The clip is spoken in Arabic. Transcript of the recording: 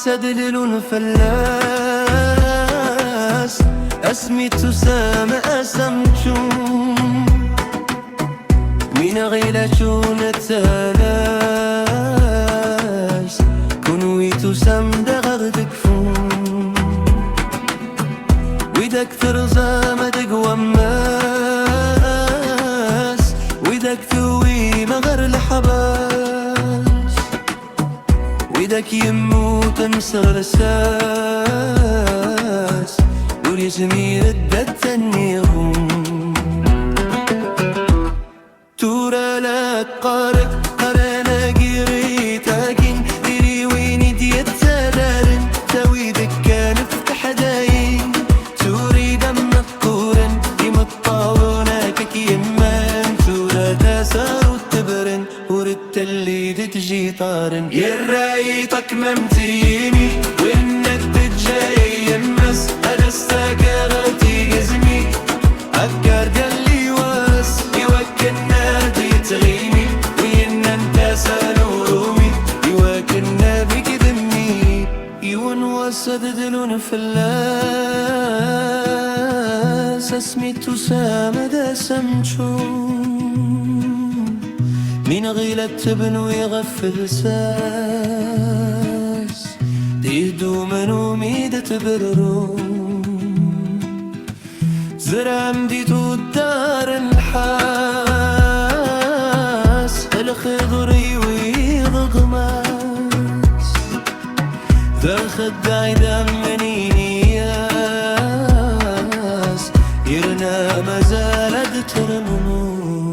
سدلل فلاس اسمي تسام اسمتشون من غيلتون التلاس كنوي تسام دغردك فون ويدك ترزا مدق وماس ويدك توي مغر الحباس ويدك يموت مسغر الساس وريزمي ردت النيغون تورا لك قارك قرانا قريتاكين ديري وين ديت تدارن تويدك كان افتح داين توري دم القورن يمطاوناك يمان تورا تاسار وتبرن ورد اللي تجي طارن يرايتك ممتيني وانك تجاي يمس ادستك غلطي قزمي افكار قلي واس يوكلنا تغيني وين انت سنورومي يوكلنا بك دمي يون وسددلون فلاس اسمي تسام دسمتشون من غيلة تبن ويغفل ساس تهدو منو ميدة تبررون زرام ديتو الدار الحاس الخضري ويضغماس ذا الخداي دمنيني ياس يرنا مازالت ترنمون